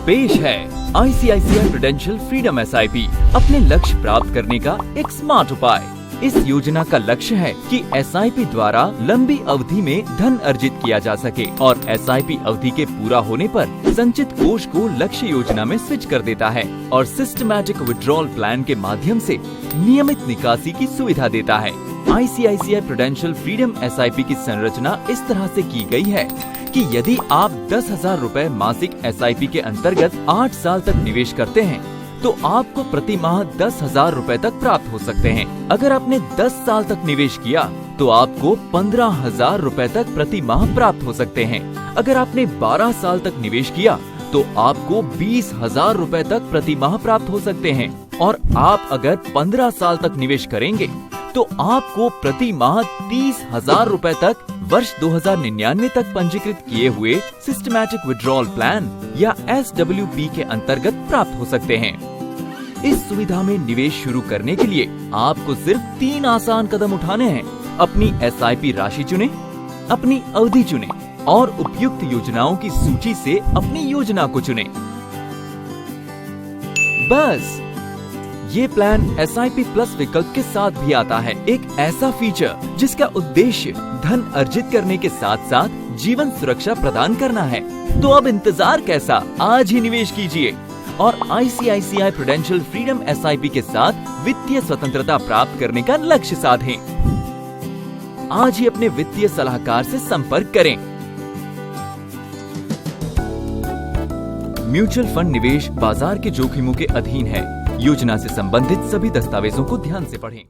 पेश है ICICI prudential freedom SIP, अपने लक्ष्य प्राप्त करने का एक स्मार्ट उपाय। इस योजना का लक्ष्य है कि SIP द्वारा लंबी अवधि में धन अर्जित किया जा सके और SIP अवधि के पूरा होने पर संचित कोष को लक्ष्य योजना में स्विच कर देता है और सिस्टमैटिक विड्रॉल प्लान के माध्यम से नियमित निकासी की सुविधा देता है। ICICI प्रूडेंशियल फ्रीडम SIP की संरचना इस तरह से की गई है कि यदि आप 10,000 रूपए मासिक SIP के अंतर्गत 8 साल तक निवेश करते हैं तो आपको प्रति माह 10,000 रूपए तक प्राप्त हो सकते हैं। अगर आपने 10 साल तक निवेश किया तो आपको 15,000 रूपए तक प्रति माह प्राप्त हो सकते हैं। अगर आपने 12 साल तक निवेश किया तो आपको 20,000 रूपए तक प्रति माह प्राप्त हो सकते हैं और आप अगर 15 साल तक निवेश करेंगे तो आपको प्रति माह 30,000 रूपए तक वर्ष 2099 तक पंजीकृत किए हुए सिस्टमैटिक विड्रॉल प्लान या SWP के अंतर्गत प्राप्त हो सकते हैं। इस सुविधा में निवेश शुरू करने के लिए आपको सिर्फ 3 आसान कदम उठाने हैं। अपनी SIP राशि चुनें, अपनी अवधि चुनें और उपयुक्त योजनाओं की सूची से अपनी योजना को चुनें। बस ये प्लान SIP प्लस विकल्प के साथ भी आता है, एक ऐसा फीचर जिसका उद्देश्य धन अर्जित करने के साथ साथ जीवन सुरक्षा प्रदान करना है। तो अब इंतजार कैसा, आज ही निवेश कीजिए और ICICI प्रूडेंशियल फ्रीडम SIP के साथ वित्तीय स्वतंत्रता प्राप्त करने का लक्ष्य साधें। आज ही अपने वित्तीय सलाहकार से संपर्क करें। म्यूचुअल फंड निवेश बाजार के जोखिमों के अधीन है। योजना से संबंधित सभी दस्तावेजों को ध्यान से पढ़ें।